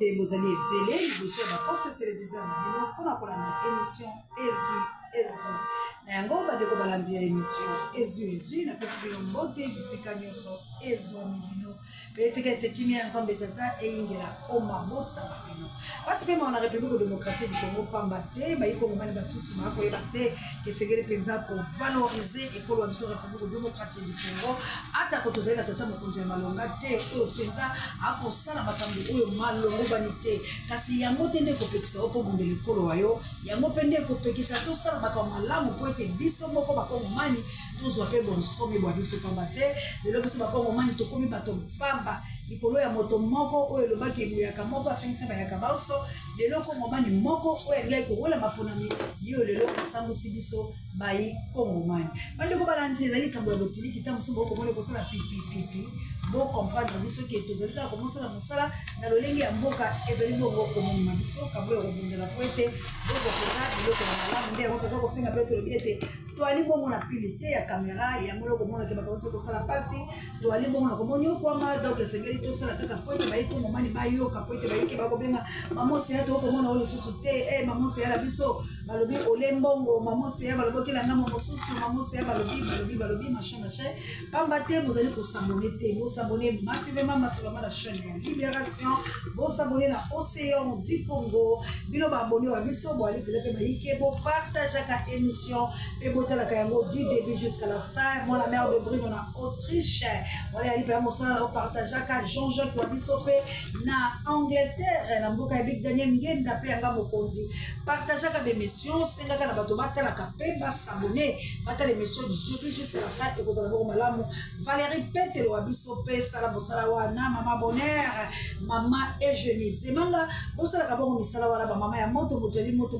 te vous allez belé vous sur la poste télévision na bino pour la émission Ezu na yango ba de ko balandi émission Ezu na pesi bino mbote bisika nyonso Ezu bino petite kimia ensemble tata e ingela o mabota bino parce que on a République démocratique du Congo pambate ba yiko ngomani basusu ma ko ebate que segere penza pour valoriser école wa biso République démocratique du Congo ata ko tozela tata mokonzi malonga te o penza ako sala makambo oyo malongo banite kasi yango tende ko pekisa opo bundele kolo wayo yango pende ko pekisa to sala makambo malamu po ete biso moko bakongo mani tozwa pe bonsomi bwa biso pambate lelo biso bakongo mani tokomi bato pamba likolo ya moto moko oyo lobaki muyaka moko afingisa bayaka baso lelo kongo mani moko oyo leko wala maponami yo lelo kasambusi biso bayi kongo mani bande ko balandi ezali kambo ya botili kitamu so boko mone ko sala pipi bo comprendre biso ke tozali ka commencer la mosala na lolenge ya mboka ezali bongo ko moni biso kambo ya robundela poete bozo koza biloko na malamu nde on tozo ko singa pe to lobiete to ali bongo na pilite ya kamera ya molo ko mona ke ba ko sala pasi to ali bongo na ko moni ko ma donc segeri to sala taka poete ba iko momani ba yo ka poete ba yike ba ko benga mamosi ya to ko mona ole susu te mamosi ya la biso balobi olembongo mamosi ya balobi la ngamo mosusu mamosi ya balobi machin pamba te vous allez ko s'abonner te vous s'abonner massivement à la chaîne de Libération vous s'abonner à Océan du Congo bino ba abonner wa biso bo ali peut-être ba yike bo partager ka émission et bo tala ka yango du début jusqu'à la fin moi la mère de Brune en Autriche voilà ali pa mo ça partager ka Jean-Jacques wa biso pe na Angleterre na mboka Big Daniel ngenda pe anga mokonzi partager ka émission senga na bato batala ka pe ba s'abonner batala émission du début jusqu'à la fin et vous allez voir malamu Valérie Petelo wa biso pe sala bosala wana mama bonheur mama Eugénie manga bosala ka bongo misala wala ba mama ya moto mojali moto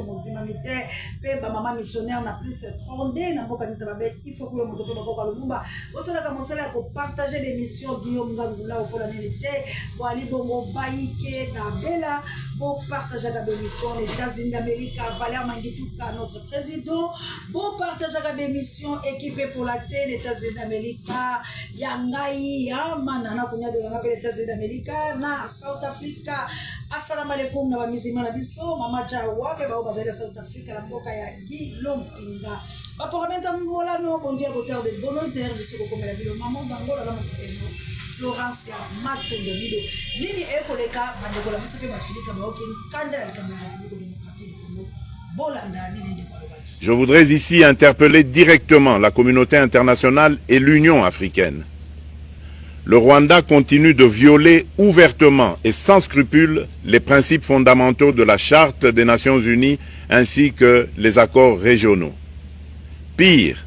mozima mite pe ba mama missionnaire na plus 32 na mboka nitababe il faut que yo moto pe bakoka lumumba bosala ka mosala ko partager l'émission Guillaume Ngangula au pola nilité bo ali bongo baike na bela bo partager ka émission les États-Unis d'Amérique Valère Mangituka notre président bo partager ka émission équipée pour la télé les États-Unis d'Amérique yangai ya manana kunya de la les États-Unis d'Amérique na South Africa assalamu alaikum na bamizima na biso mama jawa pe ba bazali South Africa la mboka ya Guy Lompinga ba pour maintenant voilà no bon Dieu auteur de volontaire biso ko komela bilo maman bangola la mokeno Florence ya Matondo Mido nini ekoleka bandeko la biso pe bafilika ba okeni kanda la caméra République démocratique du Congo bolanda nini de balobaki. Je voudrais ici interpeller directement la communauté internationale et l'Union africaine. Le Rwanda continue de violer ouvertement et sans scrupule les principes fondamentaux de la Charte des Nations Unies ainsi que les accords régionaux. Pire,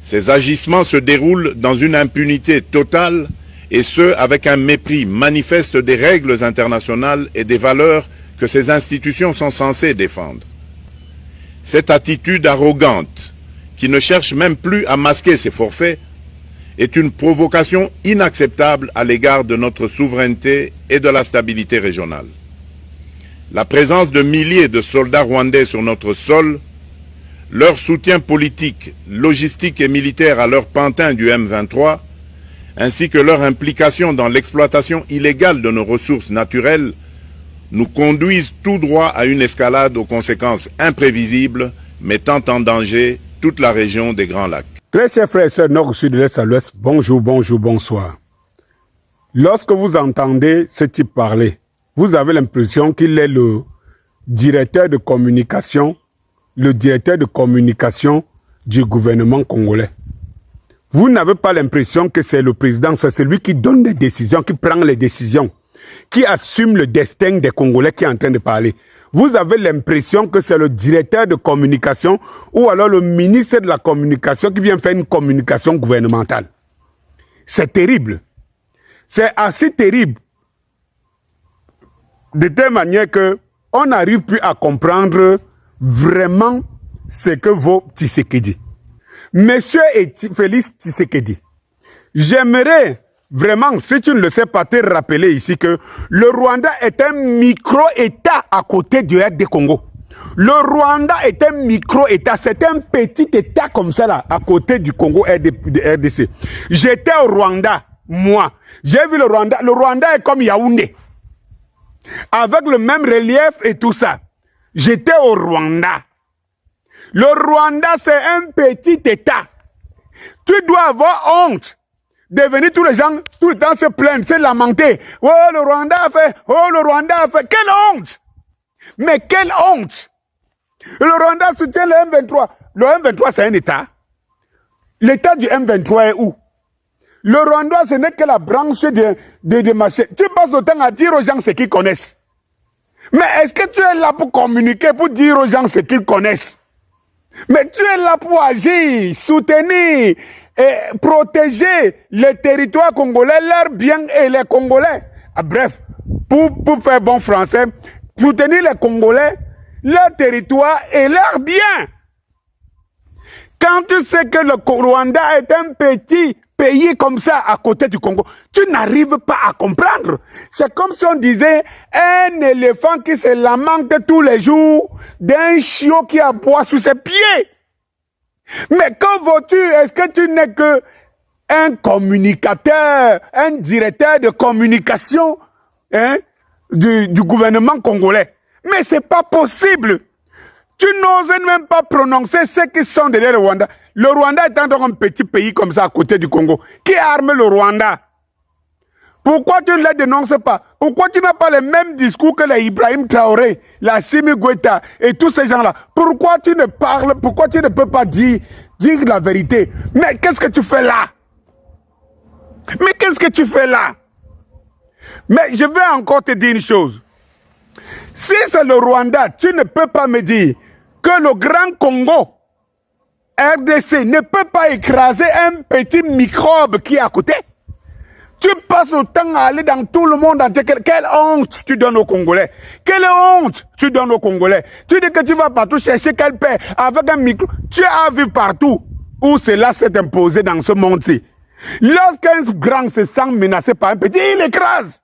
ces agissements se déroulent dans une impunité totale et ce avec un mépris manifeste des règles internationales et des valeurs que ces institutions sont censées défendre. Cette attitude arrogante, qui ne cherche même plus à masquer ses forfaits, est une provocation inacceptable à l'égard de notre souveraineté et de la stabilité régionale. La présence de milliers de soldats rwandais sur notre sol, leur soutien politique, logistique et militaire à leur pantin du M23, ainsi que leur implication dans l'exploitation illégale de nos ressources naturelles, nous conduisent tout droit à une escalade aux conséquences imprévisibles, mettant en danger toute la région des Grands Lacs. Très chers frères et sœurs, nord, sud, de l'est à l'ouest, bonjour, bonsoir. Lorsque vous entendez ce type parler, vous avez l'impression qu'il est le directeur de communication du gouvernement congolais. Vous n'avez pas l'impression que c'est le président, c'est celui qui donne des décisions, qui prend les décisions, qui assume le destin des Congolais qui est en train de parler. Vous avez l'impression que c'est le directeur de communication ou alors le ministre de la communication qui vient faire une communication gouvernementale. C'est terrible. C'est assez terrible. De telle manière qu'on n'arrive plus à comprendre vraiment ce que vaut Tshisekedi. Monsieur Félix Tshisekedi, j'aimerais vraiment, si tu ne le sais pas, te rappeler ici que le Rwanda est un micro-État à côté du RD Congo. Le Rwanda est un micro-État, c'est un petit État comme ça là, à côté du Congo RDC. J'étais au Rwanda, moi. J'ai vu le Rwanda est comme Yaoundé. avec le même relief et tout ça. J'étais au Rwanda. Le Rwanda, c'est un petit État. Tu dois avoir honte de venir tous les gens, tout le temps se plaindre, se lamenter. Oh, le Rwanda a fait, oh, le Rwanda a fait. Quelle honte! Mais quelle honte! Le Rwanda soutient le M23. Le M23, c'est un État. L'État du M23 est où? Le Rwanda, ce n'est que la branche de marché. Tu passes le temps à dire aux gens ce qu'ils connaissent. Mais est-ce que tu es là pour communiquer, pour dire aux gens ce qu'ils connaissent? Mais tu es là pour agir, soutenir et protéger les territoires congolais, leurs biens et les Congolais. Ah, bref, pour faire bon français, soutenir les Congolais, leur territoire et leurs biens. Quand tu sais que le Rwanda est un petit pays comme ça à côté du Congo, tu n'arrives pas à comprendre. C'est comme si on disait un éléphant qui se lamente tous les jours d'un chiot qui aboie sous ses pieds. Mais quand vas-tu, est-ce que tu n'es que un communicateur, un directeur de communication du gouvernement congolais? Mais c'est pas possible. Tu n'oses même pas prononcer ceux qui sont derrière le Rwanda. Le Rwanda est un petit pays comme ça à côté du Congo. Qui arme le Rwanda? Pourquoi tu ne les dénonces pas? Pourquoi tu n'as pas le même discours que les Ibrahim Traoré, la Simi Goïta et tous ces gens-là? Pourquoi tu ne parles, pourquoi tu ne peux pas dire la vérité? Mais qu'est-ce que tu fais là? Mais qu'est-ce que tu fais là? Mais je vais encore te dire une chose. Si c'est le Rwanda, tu ne peux pas me dire que le Grand Congo, RDC, ne peut pas écraser un petit microbe qui est à côté. Tu passes le temps à aller dans tout le monde entier. Quelle honte tu donnes aux Congolais? Quelle honte tu donnes aux Congolais? Tu dis que tu vas partout chercher quel paix avec un micro. Tu as vu partout où cela s'est imposé dans ce monde-ci. Lorsqu'un grand se sent menacé par un petit, il écrase.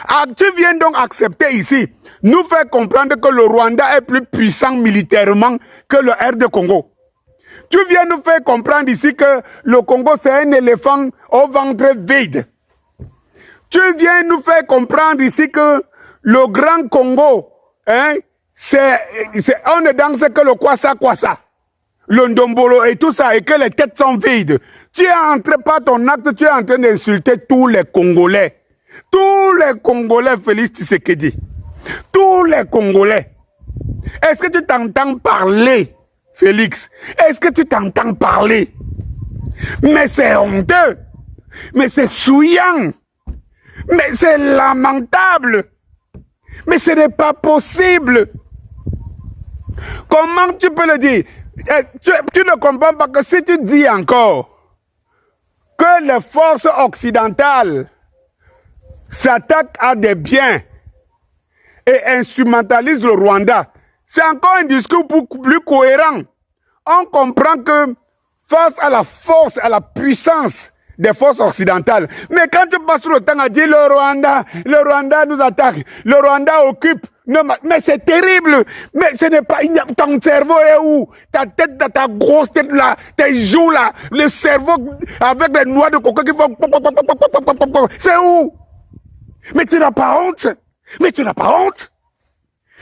Ah, tu viens donc accepter ici, nous faire comprendre que le Rwanda est plus puissant militairement que le RD Congo. Tu viens nous faire comprendre ici que le Congo c'est un éléphant au ventre vide. Tu viens nous faire comprendre ici que le Grand Congo, on ne danse que le kwasa, le ndombolo et tout ça, et que les têtes sont vides. Tu es entré par ton acte, tu es en train d'insulter tous les Congolais. Tous les Congolais, Félix Tshisekedi. Tous les Congolais. Est-ce que tu t'entends parler, Félix? Est-ce que tu t'entends parler? Mais c'est honteux. Mais c'est souillant. Mais c'est lamentable. Mais ce n'est pas possible. Comment tu peux le dire? Tu ne comprends pas que si tu dis encore que les forces occidentales s'attaquent à des biens et instrumentalisent le Rwanda, c'est encore un discours plus cohérent. On comprend que face à la force, à la puissance des forces occidentales, mais quand tu passes le temps à dire le Rwanda nous attaque, le Rwanda occupe, mais c'est terrible, mais ce n'est pas, ton cerveau est où? Ta tête, ta grosse tête là, tes joues là, le cerveau avec les noix de coco qui font, c'est où? Mais tu n'as pas honte? Mais tu n'as pas honte?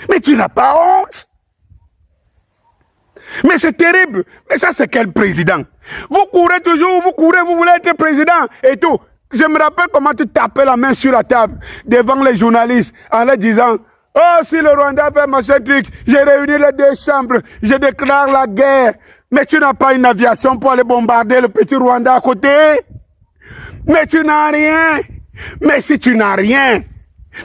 Mais tu n'as pas honte? Mais c'est terrible. Mais ça, c'est quel président? Vous courez toujours, vous voulez être président et tout. Je me rappelle comment tu tapais la main sur la table devant les journalistes en leur disant « Oh, si le Rwanda fait machin truc, j'ai réuni les deux chambres, je déclare la guerre. » Mais tu n'as pas une aviation pour aller bombarder le petit Rwanda à côté? Mais tu n'as rien. Mais si tu n'as rien,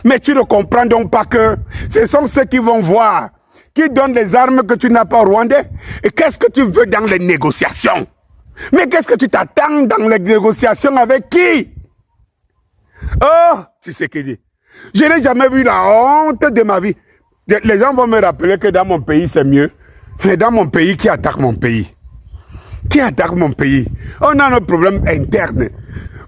mais tu ne comprends donc pas que ce sont ceux qui vont voir, qui donnent les armes que tu n'as pas au Rwandais. Et qu'est-ce que tu veux dans les négociations? Mais qu'est-ce que tu t'attends dans les négociations avec qui? Oh, tu sais qui dit. Je n'ai jamais vu la honte de ma vie. Les gens vont me rappeler que dans mon pays c'est mieux. Mais dans mon pays, qui attaque mon pays? Qui attaque mon pays? On a nos problèmes internes.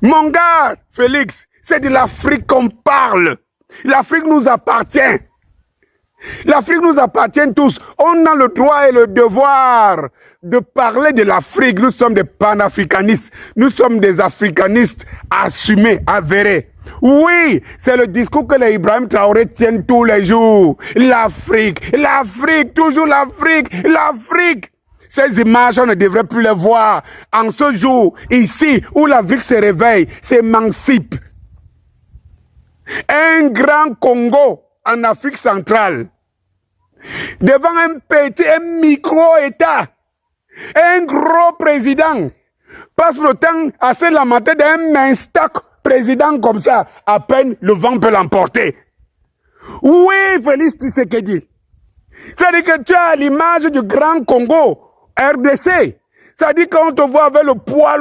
Mon gars, Félix, c'est de l'Afrique qu'on parle. L'Afrique nous appartient. L'Afrique nous appartient tous. On a le droit et le devoir de parler de l'Afrique. Nous sommes des panafricanistes. Nous sommes des africanistes assumés, avérés. Oui, c'est le discours que les Ibrahim Traoré tiennent tous les jours. L'Afrique, l'Afrique, toujours l'Afrique, l'Afrique. Ces images, on ne devrait plus les voir. En ce jour, ici, où l'Afrique se réveille, s'émancipe. Un grand Congo en Afrique centrale, devant un petit, un micro-État, un gros président, passe le temps à se lamenter d'un minstock président comme ça, à peine le vent peut l'emporter. Oui, Félix Tshisekedi. C'est-à-dire que tu as l'image du grand Congo, RDC. C'est-à-dire qu'on te voit avec le poids,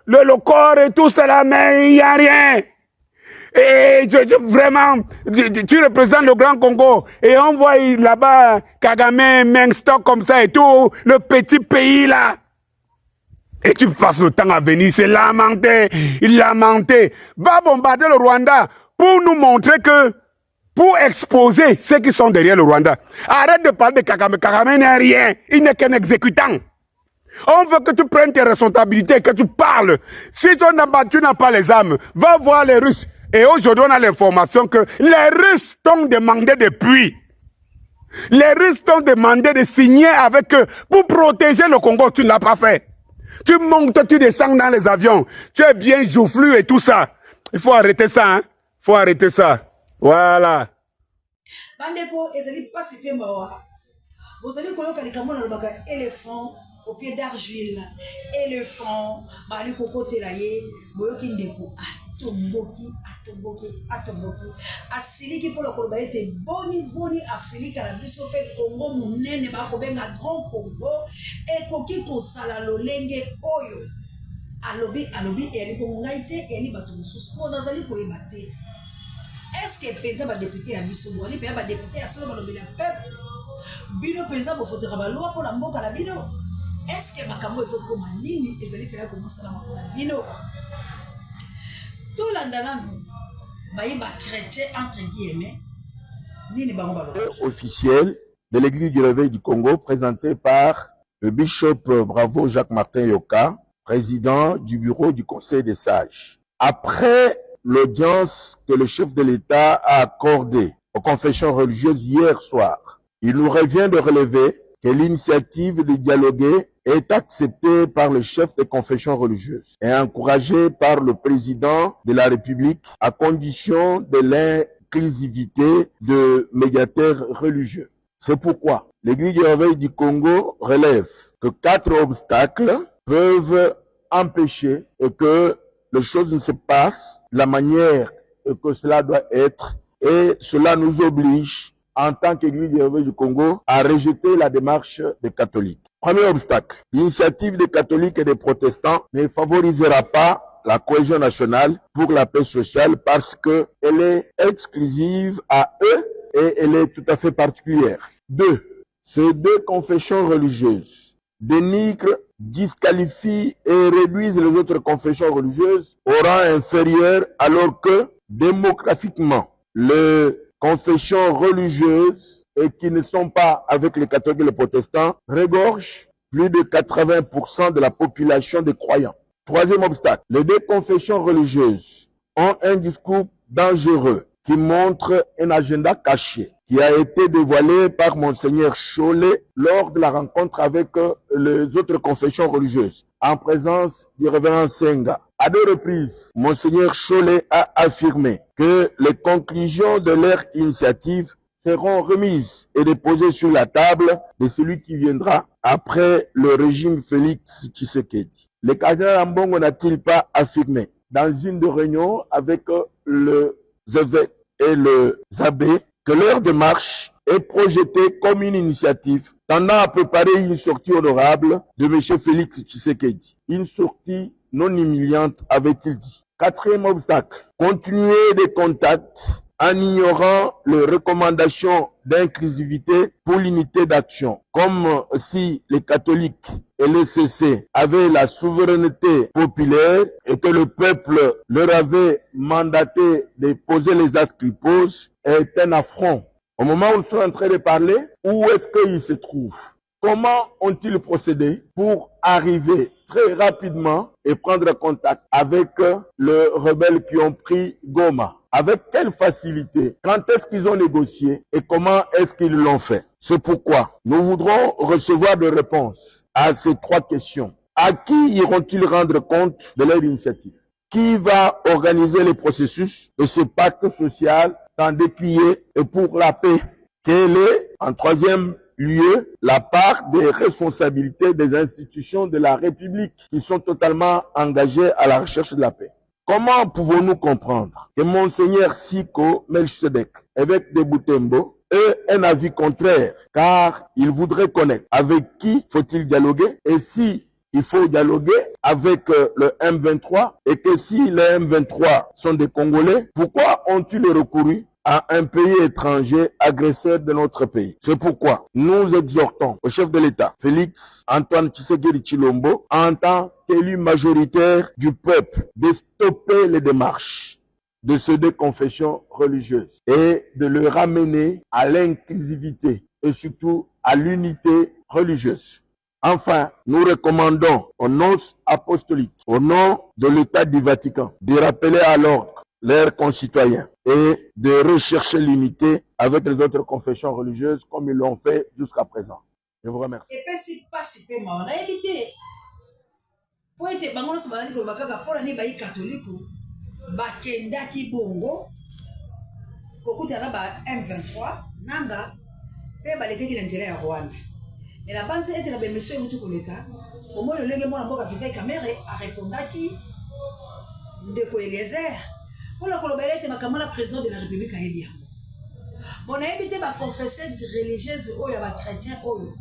le corps et tout cela, mais il n'y a rien. Et vraiment, tu représentes le Grand Congo et on voit là-bas Kagame, Mengstock comme ça et tout, le petit pays là. Et tu passes le temps à venir se lamenter, lamenter. Va bombarder le Rwanda pour nous montrer que, pour exposer ceux qui sont derrière le Rwanda. Arrête de parler de Kagame. Kagame n'est rien, il n'est qu'un exécutant. On veut que tu prennes tes responsabilités, que tu parles. Si tu n'as pas les armes, va voir les Russes. Et aujourd'hui, on a l'information que les Russes t'ont demandé depuis. Les Russes t'ont demandé de signer avec eux pour protéger le Congo. Tu ne l'as pas fait. Tu montes, tu descends dans les avions. Tu es bien joufflu et tout ça. Il faut arrêter ça, hein. Il faut arrêter ça. Voilà. Bandeko, ezali pas si fait mawa. Vous allez koyoka likambo na lobaka éléphant au pied d'argile. Éléphant, bali kokote la ye, boyoki ndeko. Atomboki. Asiliki pour le Congo était boni Afrique à la biso pe Congo munene ba ko benga grand Congo et koki ko sala lolenge oyo. Alobi et ali ko ngaite et ali bato mususu ko nazali ko ebate. Est-ce que penza ba député à biso bo ali pe ba député à solo balobi la peuple. Bino penza bo fotera ba loi pour la mboka la bino. Est-ce que makambo ezo ko manini ezali pe ko mosala makola bino. Tout l'andalano, baïba chrétien entre guillemets, officiel de l'église du réveil du Congo présenté par le bishop Bravo Jacques-Martin Yoka, président du bureau du Conseil des sages. Après l'audience que le chef de l'État a accordée aux confessions religieuses hier soir, il nous revient de relever que l'initiative de dialoguer est acceptée par le chef des confessions religieuses et encouragée par le président de la République à condition de l'inclusivité de médiateurs religieux. C'est pourquoi l'Église du réveil du Congo relève que 4 obstacles peuvent empêcher que les choses ne se passent de la manière que cela doit être et cela nous oblige en tant qu'Église du réveil du Congo à rejeter la démarche des catholiques. Premier obstacle, l'initiative des catholiques et des protestants ne favorisera pas la cohésion nationale pour la paix sociale parce qu'elle est exclusive à eux et elle est tout à fait particulière. 2. Ces 2 confessions religieuses dénigrent, disqualifient et réduisent les autres confessions religieuses au rang inférieur alors que démographiquement, les confessions religieuses et qui ne sont pas avec les catholiques et les protestants regorgent plus de 80% de la population des croyants. Troisième obstacle, les 2 confessions religieuses ont un discours dangereux qui montre un agenda caché qui a été dévoilé par Monseigneur Cholet lors de la rencontre avec les autres confessions religieuses en présence du révérend Senga. À 2 reprises, Monseigneur Cholet a affirmé que les conclusions de leur initiative seront remises et déposées sur la table de celui qui viendra après le régime Félix Tshisekedi. Le cardinal Ambongo n'a-t-il pas affirmé dans une de réunions avec les évêques et les abbés que leur démarche est projetée comme une initiative tendant à préparer une sortie honorable de M. Félix Tshisekedi. Une sortie non humiliante, avait-il dit. 4e obstacle, continuer des contacts en ignorant les recommandations d'inclusivité pour l'unité d'action, comme si les catholiques et les CC avaient la souveraineté populaire et que le peuple leur avait mandaté de poser les actes qu'ils posent, est un affront. Au moment où nous sommes en train de parler, où est-ce qu'ils se trouvent? Comment ont-ils procédé pour arriver très rapidement et prendre contact avec les rebelles qui ont pris Goma? Avec quelle facilité? Quand est-ce qu'ils ont négocié et comment est-ce qu'ils l'ont fait? C'est pourquoi nous voudrons recevoir des réponses à ces 3 questions. À qui iront-ils rendre compte de leur initiative? Qui va organiser le processus de ce pacte social tant décrié et pour la paix? Quelle est, en 3e lieu, la part des responsabilités des institutions de la République qui sont totalement engagées à la recherche de la paix? Comment pouvons-nous comprendre que Monseigneur Siko Melchizedek, évêque de Butembo, ait un avis contraire, car il voudrait connaître avec qui faut-il dialoguer et si il faut dialoguer avec le M23 et que si les M23 sont des Congolais, pourquoi ont-ils recouru à un pays étranger agresseur de notre pays? C'est pourquoi nous exhortons au chef de l'État, Félix Antoine Tshisekedi Tshilombo, en tant qu'élu majoritaire du peuple, de stopper les démarches de ces 2 confessions religieuses et de le ramener à l'inclusivité et surtout à l'unité religieuse. Enfin, nous recommandons aux nonces apostoliques, au nom de l'État du Vatican, de rappeler à l'ordre leurs concitoyens et de rechercher l'unité avec les autres confessions religieuses comme ils l'ont fait jusqu'à présent. Je vous remercie. Et puis si pas si peu on a évité. Pour être bangono se bazali ko bakaka pour ani bayi catholique bakenda ki bongo kokuta na ba M23 nanga pe baleke ki na njela ya Rwanda. Et la bande était la même monsieur où tu connais ka. Au moins le lenge mona mboka vita caméra a répondaki ndeko Eliezer. Pour la kolobelete makamala président de la République a bien. Bon a évité ba confesser religieuse oyo ba chrétien oyo.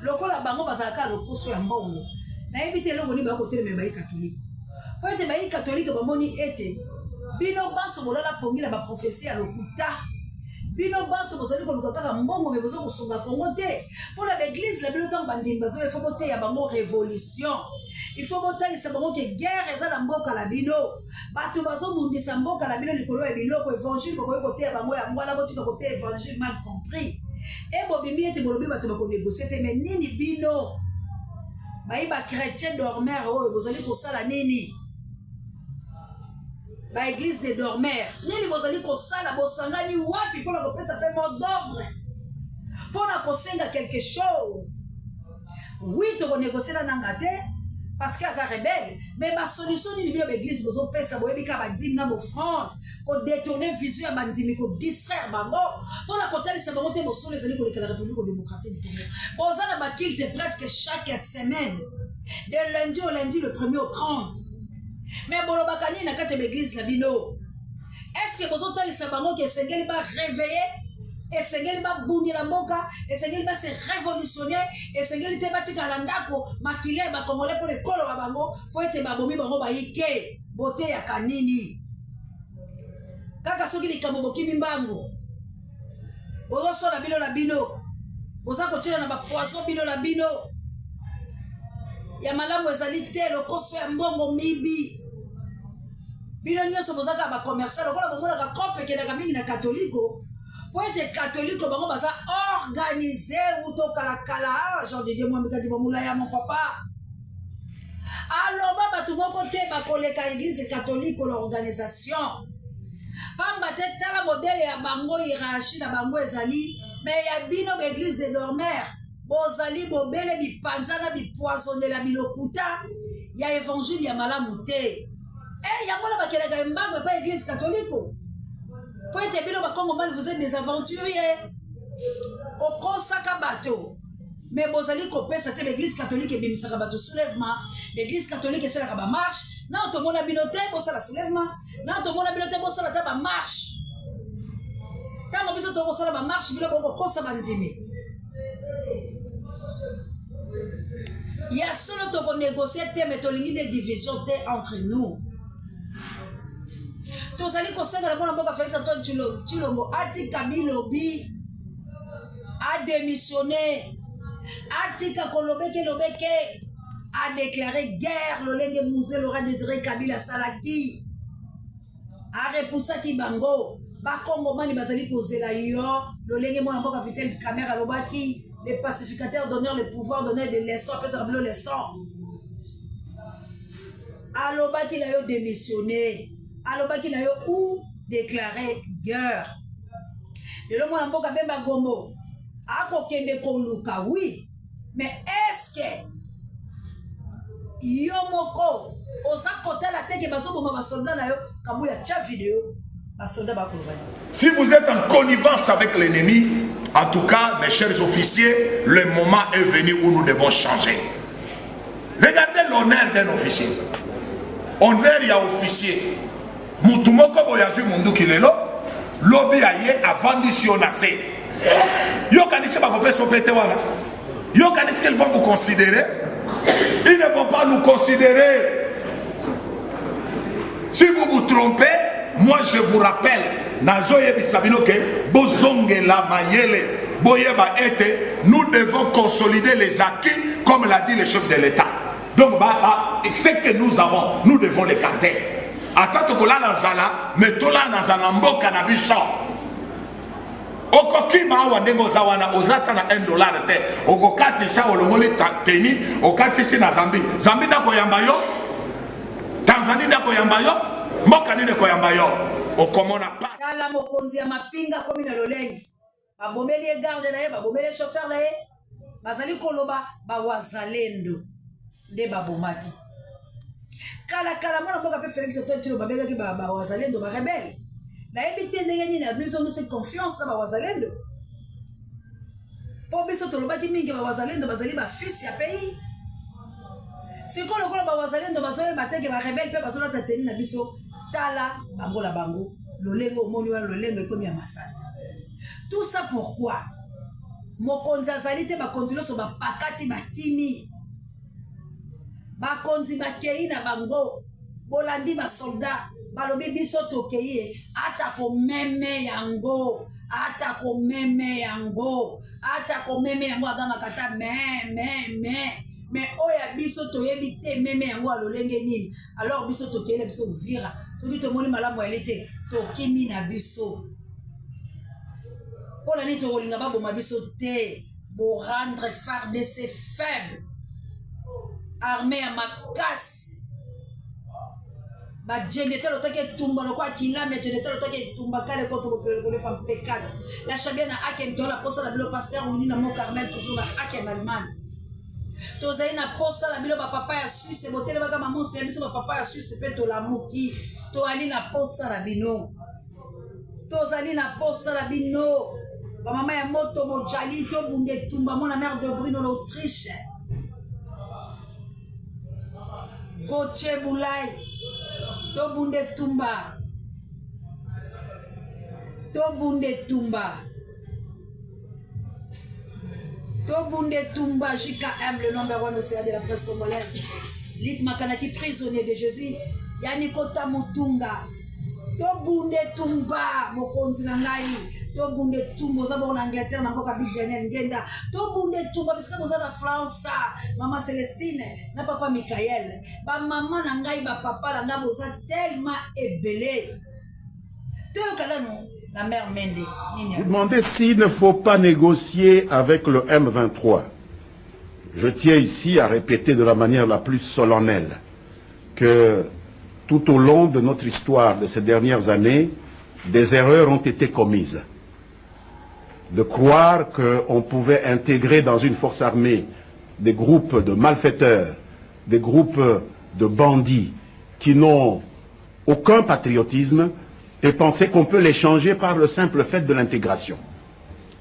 Lokola bango bazalaka lokoso ya mbongo. Na évité longo ni ba côté mais ba catholique. Pour être ba catholique ba moni ete bino baso bolala pongi na ba prophétie à lokuta. Bino baso bozali ko lukaka mbongo mais bozo kosunga Congo te. Pour l'église la bilotan bandimba zo il faut boter ya bango révolution. Il faut boter sa bango que guerre eza na mboka la bino. Bato bazo bundisa mboka la bino likolo ya biloko évangile ko côté ya bango ya ngwana botika côté évangile mal compris. Et bobimi ete bolobi bato ba ko négocier te mais nini bino? Ba chrétien dormeur oyo bozali ko sala nini? Ba église des dormeurs. Nini bozali ko sala bosangani wapi pour la kopesa pe mot d'ordre? Pour la kosenga quelque chose. Oui, tu vas négocier la nangate parce qu'elle est rebelle. Mais ma solution ni bino l'église bozo pesa boyebi ka ba dim na offrande, ko détourner vision ya bandimi ko distraire bango. Pour la kotali sa bango te boso les ali ko la République démocratique du Congo. Bozana ba kilte presque chaque semaine. De lundi au lundi le 1er au 30. Mais bolobakani na kate l'église la bino. Est-ce que bozo tali sa bango ke sengeli ba réveiller? Et sengeli ba bungi la mboka, et sengeli ba se révolutionner, et sengeli te batika la ndako, makile ba kongole pour le kolo ba bango, pour ete ba bomi bango ba ike, bote ya kanini. Kaka soki likambo bokimi mbango. Bozo so na bino la bino. Boza kotina na ba poison bino la bino. Ya malamu ezali te lokoso ya mbongo mibi. Bino nyoso bozaka ba commerçant, lokola bomona ka kope kedaka mingi na katoliko. Pour être catholique, bango baza organisé ou to kala genre de Dieu moi mikadi mamula ya mon papa. Alors baba tout mon côté ba koleka église catholique l'organisation. Pamba te tala modèle ya bango hiérarchie na bango ezali mais ya bino église des dormeurs. Bozali bobele bi panzana bi poisonner la bilokuta ya évangile ya malamu te. Eh ya mola ba keleka mbango pa église catholique. Pour être bien au Congo, vous êtes des aventuriers. Au Kosaka bateau. Mais vous allez couper cette église catholique et bien ça bateau soulèvement. L'église catholique c'est la marche. Non, tout le monde a binoté pour ça la soulèvement. Non, tout le monde a binoté pour ça la marche. Quand on besoin de ça la marche, il y a beaucoup de choses bandimi. Il y a seulement qu'on négocier mais to ligne de division entre nous. Tozali kosanga na bona mboka Félix Antoine Tshilombo atika bilobi a démissionné atika kolobeke lobeke a déclaré guerre lolenge Mouzé Laurent Désiré Kabila salaki a repoussaki bango ba Congo mani bazali kozela yo lolenge mona mboka Vitel caméra lobaki les pacificateurs donnèrent le pouvoir, donnèrent des leçons, après ça, les leçons. Aloba qui l'a démissionné. Aloba qui l'a ou déclaré guerre. Et le monde a bemba gombo. Ako kende konluka, oui. Mais est-ce que Yomoko, osa côté la tête que baso bomba soldat na yo, kabuya cha vidéo, ba soldat ba kolobani. Si vous êtes en connivence avec l'ennemi, en tout cas, mes chers officiers, le moment est venu où nous devons changer. Regardez l'honneur d'un officier. Honneur ya officier. Mutumoko boyazu mundu kilelo, lobi aye avant d'issionasser. Yo kanisi ba kopé sopete wana. Yo kanisi qu'ils vont vous considérer. Ils ne vont pas nous considérer. Si vous vous trompez, moi je vous rappelle, nous devons consolider les acquis, comme l'a dit le chef de l'État. Donc, ce que nous avons, nous devons les garder. Attends que là, mais tout là, dans un ambo cannabis. Okokima wandengo zawana ozata na $1 te okokati sa olongoli teni okati si na Zambie Zambie ndako yamba yo Tanzanie ndako yamba yo mboka nini ko yamba yo okomona pa tala mokonzi ya mapinga komi na lolengi babomeli garde na ye babomeli chauffeur na ye bazali koloba bawazalendo nde babomaki kala mwana mboka pe Félix Antoine babengaki bawazalendo ba rebelle. La habité de gagner la maison de cette confiance dans Wazalendo. Pour biso toloba ki mingi ba Wazalendo bazali ba fils ya pays. Si ko lokolo ba Wazalendo bazoye bateke ba rebelle pe bazola tateni na biso tala bango la bango lolengo moni wana lolengo ekomi ya masasi. Tout ça pourquoi? Mokonzi azali te bakonzi loso ba pakati bakimi. Bakonzi bakei na bango bolandi ba soldat balobi biso tokeye atako meme yango aganga kata mais oya biso toyebi te meme yango alolenge nini alors biso tokeye biso vira soki tomoni malamu elite tokimi na biso pona ni tokolinga baboma biso te bo rendre FARDC faible armée à makasi ba génétal otake tumba lokwa kilame génétal otake tumba kale ko to ko le femme pécade la chabiana aken to la posa la bilo pasteur on na mon Carmel toujours na aken Allemagne to zaina posa la bilo ba papa ya Suisse botele ba maman c'est biso ba papa ya Suisse pe to la muki to ali na posa la bino to zali na posa la bino ba mama ya moto mojali to bunde tumba mona mère de Bruno l'Autriche Goche Boulay to bunde tumba JKM le numéro 1 océan de la presse congolaise Lit Makanaki prisonnier de Jésus Yani Kota Mutunga to bunde tumba mokonzi na ngai to bunde tumba oza bon Angleterre na mboka Bibi Daniel Ngenda to bunde tumba bisika boza na France mama Célestine na papa Michael ba mama na ngai ba papa na nga boza tellement ebelé to kalano la mère Mende nini vous demandez s'il ne faut pas négocier avec le M23. Je tiens ici à répéter de la manière la plus solennelle que tout au long de notre histoire de ces dernières années, des erreurs ont été commises. De croire qu'on pouvait intégrer dans une force armée des groupes de malfaiteurs, des groupes de bandits qui n'ont aucun patriotisme et penser qu'on peut les changer par le simple fait de l'intégration.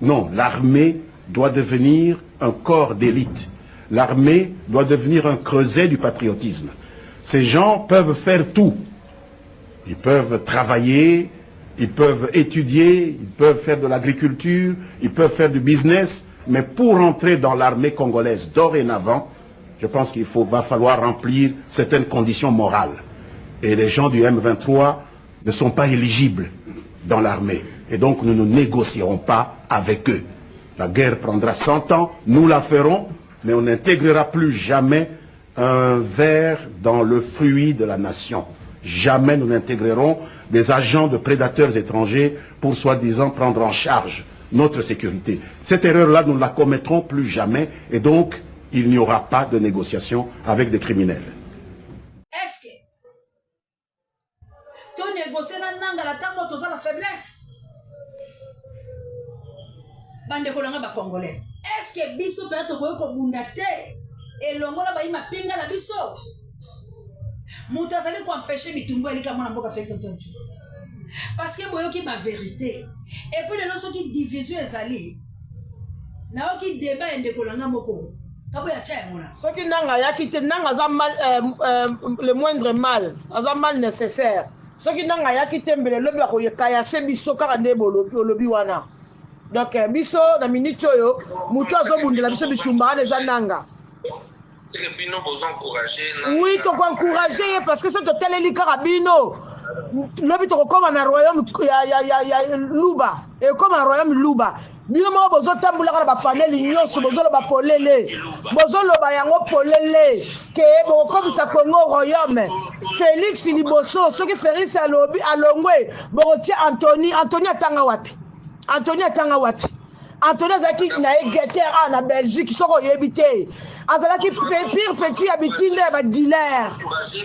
Non, l'armée doit devenir un corps d'élite. L'armée doit devenir un creuset du patriotisme. Ces gens peuvent faire tout. Ils peuvent travailler, ils peuvent étudier, ils peuvent faire de l'agriculture, ils peuvent faire du business, mais pour entrer dans l'armée congolaise dorénavant, je pense qu'il va falloir remplir certaines conditions morales. Et les gens du M23 ne sont pas éligibles dans l'armée. Et donc nous ne négocierons pas avec eux. La guerre prendra 100 ans, nous la ferons, mais on n'intégrera plus jamais un ver dans le fruit de la nation. Jamais nous n'intégrerons des agents de prédateurs étrangers pour soi-disant prendre en charge notre sécurité. Cette erreur-là, nous ne la commettrons plus jamais et donc il n'y aura pas de négociation avec des criminels. Est-ce que tu négocies dans la tango tu as la faiblesse? Bande kolanga ba congolais. Est-ce que biso peut être ko bundate et longola ba ima pinga la biso? Mutazali ko empêcher bitumbu elika mona mboka Félix Antoine Tshilombo. Parce que boyoki ba vérité. Et puis les notions qui division ezali. Na oki débat ende kolanga moko. Ce qui n'a quitté le moindre mal, mal nécessaire. Ce qui n'a quitté le lobby kaya se biso karande bolobi wana. Donc biso na minute yo mutu azobundela biso bitumba les ananga. Oui, tu peux encourager parce que c'est total les carabino. Lobby to comme un royaume ya Luba et comme un royaume Luba. Bino mo bozo tambula ba panel nyonso bozo lo ba polele. Bozo lo ba yango polele ke bo comme ça Congo royaume. Félix Liboso ce qui Félix à lobby à Longwe bo ti Anthony atanga wapi. Anthony Zaki na guetté na Belgique soko yebité. Azalaki pire petit habitinde ba dealer.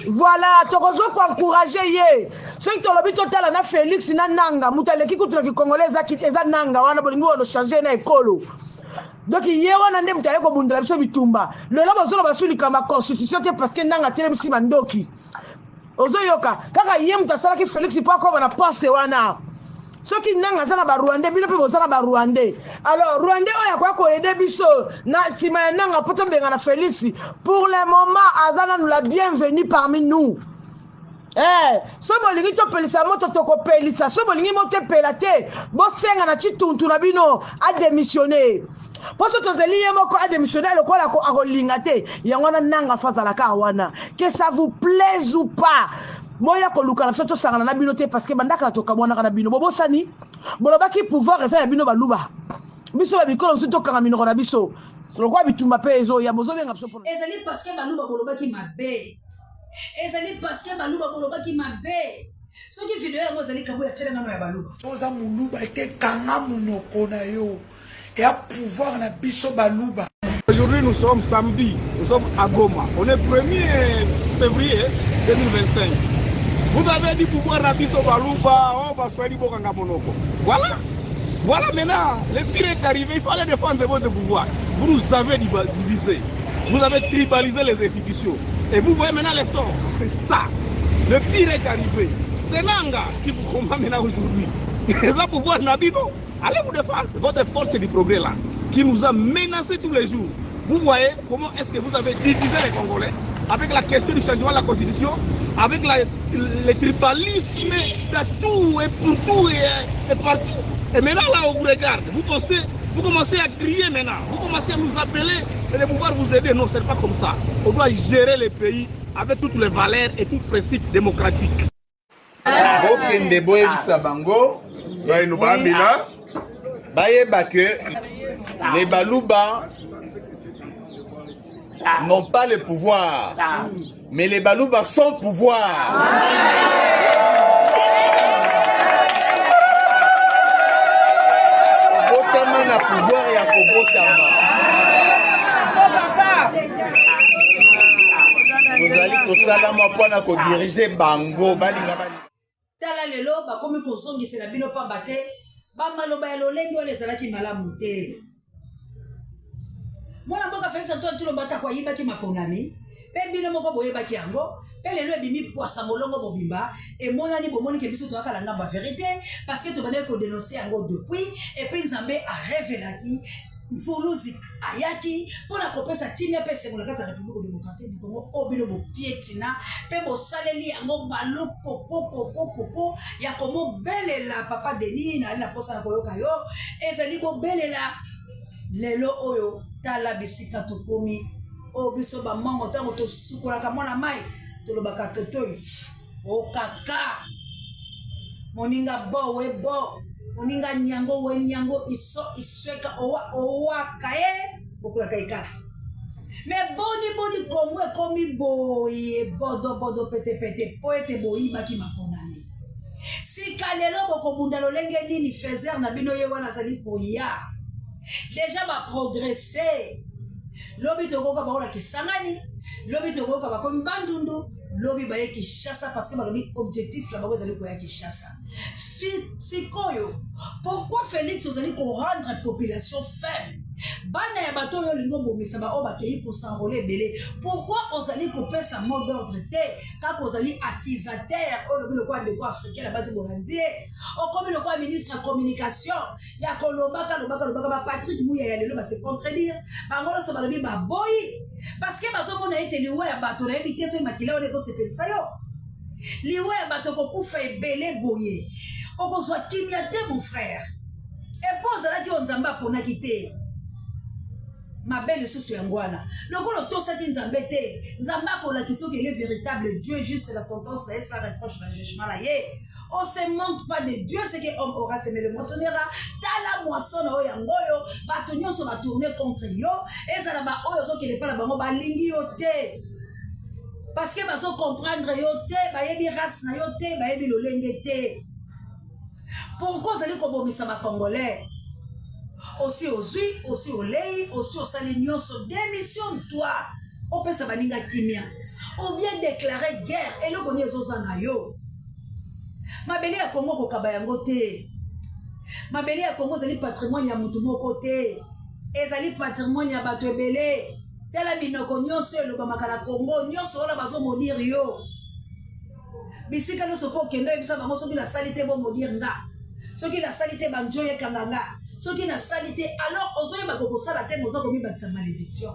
Voilà, tokozo ko encourager ye. Ceux qui ont l'habitude total na Félix na nanga mutaleki kutu ki congolais zaki eza nanga wana bolingo wana changer na ekolo. Donc hier wana ndem mutaye ko bundela biso bitumba. Le la bozo ba sulika ma constitution te parce que nanga tele msi mandoki. Ozo yoka kaka ye mutasala ki Félix pas comme na poste wana. Ceux qui n'ont pas Rwandais, ils ne peuvent pas Rwandais. Alors, Rwandais, il y a quoi qu'on aide biso. Si maintenant, peut-être bien Félix. Pour le moment, Azana nous l'a bienvenue parmi nous. So bolingi to pelisa moto to ko pelisa. So bolingi moto pelate. Bo senga na chituntu na bino a démissionner. Parce que tozeli yemoko a démissionner le ko la ko akolingate. Yangona nanga fazala ka wana. Que ça vous plaise ou pas. Moya ko luka na soto sangana na bino te parce que bandaka to kamwana na bino bobo sani boloba ki pouvoir eza ya bino baluba biso ba bikolo soto kanga minoko na biso lokwa bitumba pe ezo ya bozo benga biso ezali parce que baluba boloba ki mabe ezali parce que baluba boloba ki mabe soki video yango ezali kabo ya tshela ngano ya baluba oza muluba ete kanga munoko na yo et à pouvoir na biso baluba. Aujourd'hui, nous sommes samedi, nous sommes à Goma. On est 1er février 2025. Vous avez dit pouvoir Rabiso Balouba, on va faire du Bokanga Monoko. Voilà. Voilà maintenant, le pire est arrivé, il fallait défendre votre pouvoir. Vous nous avez divisé. Vous avez tribalisé les institutions. Et vous voyez maintenant les sorts. C'est ça. Le pire est arrivé. C'est Nanga qui vous combat maintenant aujourd'hui. Les pouvoirs Nabino, allez vous défendre. Votre force du progrès là, qui nous a menacés tous les jours. Vous voyez comment est-ce que vous avez divisé les Congolais avec la question du changement de la Constitution, avec le tribalisme de tout et pour tout et partout. Et maintenant là, on vous regarde, vous commencez à crier maintenant, vous commencez à nous appeler et de pouvoir vous aider. Non, ce n'est pas comme ça. On doit gérer le pays avec toutes les valeurs et tous les principes démocratiques. Les Balouba n'ont pas le pouvoir, mais les Balouba sont pouvoir. Botama na pouvoir ya kobotama. Vous allez tout ça là moi pour diriger bango balinga bali. Tala lelo ba komi kozongisa la bino pa bate ba maloba ya lolengi wale zalaki malamu te. Mwana mboka Félix Antoine Tshilombo kwa yiba ki maponami pe bino moko boyeba ki yango pe lelo ebimi poisa molongo bobimba et monani bomoni ke biso to akala ngamba vérité parce que to bana ko dénoncer yango depuis et puis Nzambe a révélé Mfuluzi ayaki pona kopesa kimia pe sekola kata République démocratique du Congo obino bo pietina pe bo saleli yango baloko koko ya komo belela papa Denis na posa koyoka yo ezali bo belela lelo oyo tala bisika tokomi obiso ba mango tango to sukola ka mwana mai to lobaka totoi o kaka moninga bo we bo moninga nyango we nyango iso isweka owa kae bokula kaika me boni Kongo komi boye bodo pete poete boyi baki maponani sika lelo bokobunda lolenge nini fezer na bino ye wana azali koya déjà baprogresse lobi tokoka baola kisangani lobi tokoka bakomi bandundu lobi baye Kinshasa parce que balobi objectif la bango ezali koya Kinshasa sikoyo pourquoi Félix ozali ko rendre population faible bana ya bato yo lingo bomisa ba obakei pour s'enrôler belé pourquoi ozali ko pesa mot d'ordre te ka kozali accusateur o lobi lokwa de quoi africain la base bolandi o comme le quoi ministre de communication ya kolobaka ba Patrick Mouya ya lelo ba se contredire bangolo so balobi ba boyi parce que bazo mona ete liwa ya bato na ebite so makila onezo se pelisa yo liwa ya bato ko kufa ebele boye okozwa kimia te mon frère et pose la ki onzamba pona kite ma belle sous yangwana lokolo tosaki nzambe te nzamba kola kisoki le véritable Dieu juste la sentence là ça reproche le jugement là yé on se manque pas de Dieu c'est que homme aura semé le moissonnera tala moisson na yangoyo bato nyonso ba tourner contre yo et ça là ba oyo zo kele pa la bango ba lingi yo te parce que baso comprendre yo te ba yebi race na yo te ba yebi lolenge te pourquoi ça li ko bomisa ba congolais aussi aux huiles, aussi au lait, aussi au salignon, sur démission-toi. On peut se baninga kimia. Ou bien déclarer guerre. Et le bonnet aux anayo. Ma belle à Congo ko kabayangote. Ma belle à Congo zali patrimoine ya mutumo côté. Et zali patrimoine ya bato ebele. Tela binoko nyonso le bamakala Congo nyonso ola bazo monir yo. Bisika no sopo kendo ebisa bango soki la salité bon monir nga. Soki la salité banjoye kanganga. Ce qui n'a salité alors ozoye bakoko sala te mozo komi bakisa malédiction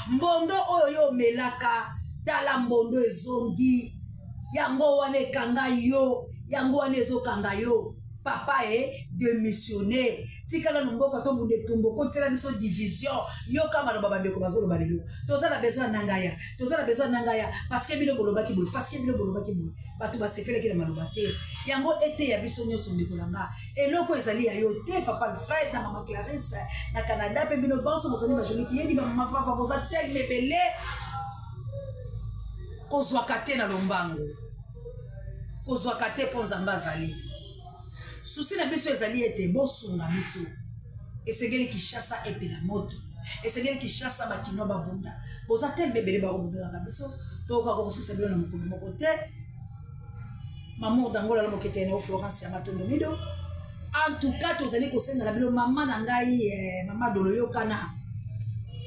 mbondo oyo melaka tala mbondo ezongi yango wane kanga yo yango wane ezokanga yo papa démissionné tikala nomboka to bunde tumbo kontela biso division yo kama no baba ndeko bazolo balelo tozala besoin nangaya parce que bino bolobaki boy batu basefele ki na malobate yango ete ya biso nyoso ndeko langa eloko ezali ya yo te papa le frère na mama Clarisse na Canada pe bino banso bozali ba joli ki yedi ba mama fafa boza tel mebele kozwa kate na lombango kozwa kate ponzamba zali souci na biso ezali ete bosunga biso esengeli Kinshasa epela moto esengeli Kinshasa bakino babunda boza tel bebele ba obunda biso to ka ko souci bilo na mokolo moko te maman dangola la mokete ne Florence ya matondo mido en tout cas tozali ko senga la bilo mama na ngai mama doloyo kana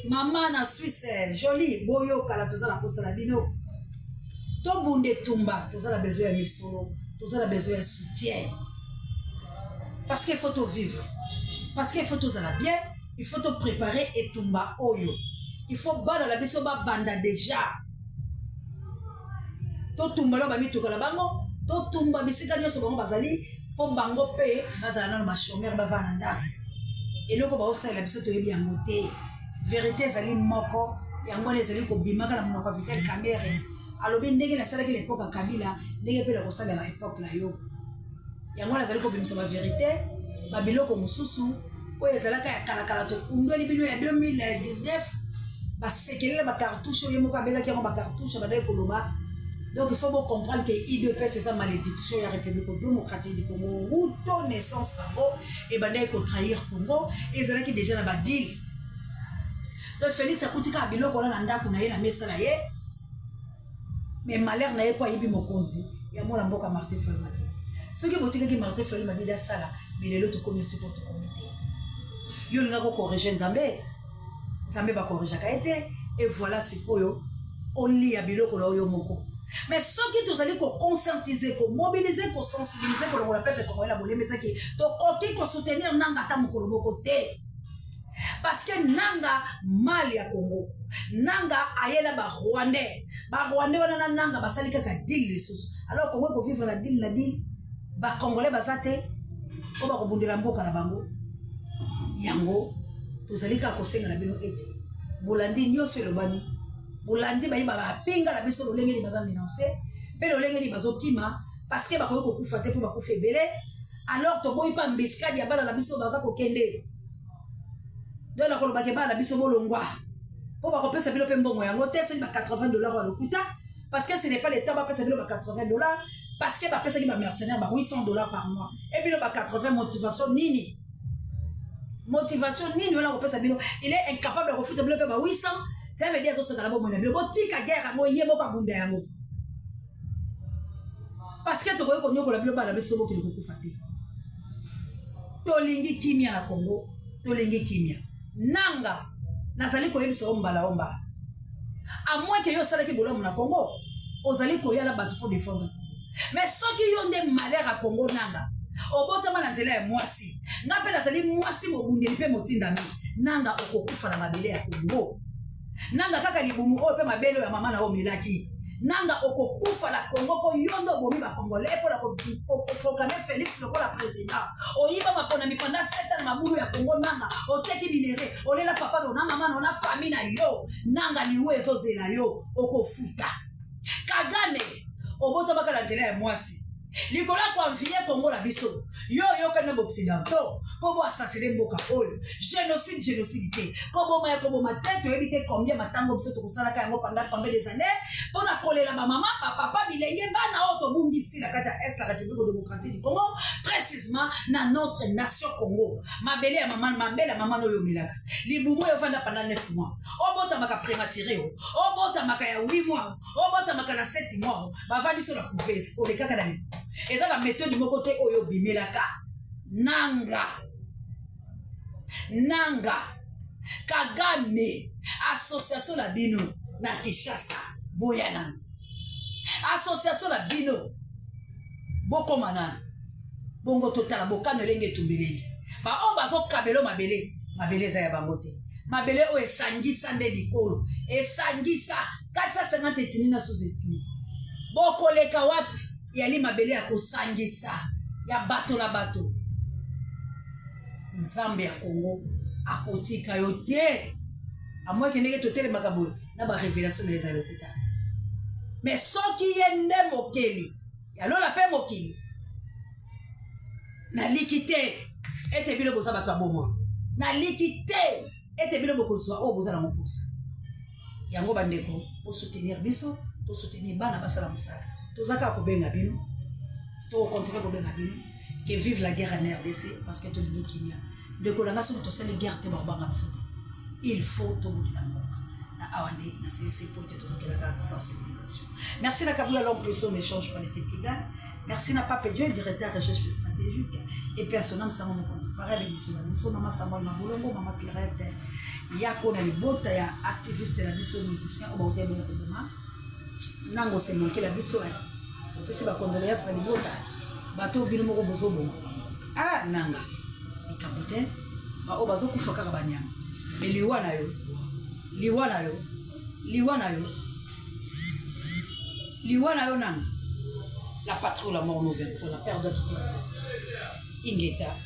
mama na Suisse jolie boyo kala tozala kosala bino to bunde tumba tozala besoin ya misolo tozala besoin ya soutien. Parce qu'il faut tout vivre. Parce qu'il faut tout aller bien. Il faut tout préparer et tout mba oyo. Il faut bana la biso ba banda déjà. To tumba lo ba mi to kala bango. To tumba bisika nyoso bango bazali. Po bango pe bazala na ba chômeur ba vana ndaka. Et loko ba osa la biso to yebi yangote. Vérité zali moko. Yango les zali ko bimaka na monoko vitel camera. Alobi ndenge la sala ki l'époque Kabila, ndenge pe la ko sala na époque la yo. Yango nazali ko bimisa ba vérité ba biloko mususu oyo ezalaka ya kala to undoli bino ya 2019 ba sekelela ba cartouche oyo moko abela ki ba cartouche ba dai koloba. Donc il faut bien comprendre que IDP c'est sa malédiction ya République démocratique du Congo ou ton naissance là-bas et ba dai ko trahir Congo et ezalaki déjà na ba deal. Donc Félix akutika biloko na ndako na ye na mesa na ye. Mais malheur na ye po yibi mokonzi ya mona mboka Martin Fayulu Madidi. Ce qui est que Martin Fayulu Madidi a ça là, mais les autres commerçants pour te commettre. Yo nga ko corriger Nzambe. Nzambe ba corriger kaete et voilà c'est quoi yo on lit ya biloko na yo moko. Mais ce qui tous allez ko conscientiser, ko mobiliser, ko sensibiliser pour le peuple congolais la bolé mais ça qui to koki ko soutenir nanga ta mokolo moko te. Parce que nanga mal ya Congo. Nanga ayela ba Rwandais. Ba Rwandais wana nanga basali kaka deal lisusu. Alors Congo ko vivre la deal ba Congolais bazate o ba ko bundela mboka na bango. Yango tozali ka ko senga na bino ete. Bolandi nyoso elobani. Bolandi ba yiba ba pinga na biso lolenge ni baza minancer. Pe lolenge ni bazo kima parce que ba ko kufa te po ba ko febele. Alors to boyi pa mbiska dia bala na biso baza ko kende. Donc la kolobake ba na biso bolongwa. Pour ba kopesa bilo pe mbongo yango te so ba $80 à l'okuta parce que ce n'est pas le temps ba pesa bilo ba $80 parce que ba pesa ki ba mercenaire ba $800 par mois et puis ba 80 motivation nini wala ko pesa bino il est incapable de refuser bloquer ba 800 ça veut dire ça dans la bonne bino botika guerre mo yebo ka bunda yango parce que to ko nyoko la bino ba la beso bo ki ko kufate tolingi kimia na Congo tolingi kimia nanga nazali ko yebisa ombala à moins que yo sala ki bolo na Congo ozali ko yala batu pour défendre mais ceux qui ont des malheurs à Congo nanga obotama na nzela ya mwasi ngape nazali mwasi mobundeli pe motindami nanga okokufa na mabele ya Congo nanga kaka libumu oyo pe mabele ya mama na omelaki nanga okokufa la Congo po yondo bomi ba Congolais po la programmer Félix lokola président oyiba mapona mi pendant 7 ans mabulu ya Congo nanga oteki binere olela papa na mama na famille na yo nanga ni wezo zela yo okofuta Kagame obota baka la nzela ya mwasi likola kwa mfie Congo la biso yo kana occidentaux po bo assassiner mboka oyo génocide te po bo ma tête yo ebite combien matango biso to kusala ka yango pendant combien des années po na kolela ba mama papa bilenge bana auto bungisi la kata est la République démocratique du Congo précisément na notre nation Congo mabele ya mama no yo milaka libumu yo vanda pendant 9 mois obota maka prématuré obota maka ya 8 mois obota maka na 7 mois ba vandi sur la couvesse o le kaka na et ça la méthode mon côté oyo bimelaka nanga Kagame association la bino na Kinshasa boyana association la bino boko manana bongo totala bokano lenge tumbelenge ba on bazo kabelo mabele za ya bangote mabele o esangisa nde bikolo esangisa 450 etinina sous-estime boko leka wapi yali mabele ya kosangisa ya bato na bato Nzambe ya Congo akotika yo te a moins que nege totele makaboyo na ba révélation na ezali kuta mais soki yende mokeli ya lola pe mokili na likite ete bino boza bato abomo na likite ete bino bokozwa o boza na moposa yango bandeko pour soutenir biso to soutenir bana basala musala tozaka ko benga bino to continuer ko benga bino que vive la guerre en RDC parce que to lingi kimia de kolanga so to sele guerre te babanga bisote il faut to bouler na awande na CC pour te la sensibilisation. Merci la Kabula l'homme plus on échange pas les Kigali. Merci na Pape Dieu directeur recherche stratégique et puis à son âme ça mon compte pareil avec monsieur Biso mama Samuel Mabulongo mama Pirate yako na libota ya activiste la biso musicien au hôtel de Koboma nango c'est manqué la biso on peut se ba condoléances na libota bato bino moko bozobo ah nanga ikabote ba o bazo kufa kaka banyama mais liwana yo nanga la patrie ou la mort nous vaincra la perte de toutes nos esprits ingeta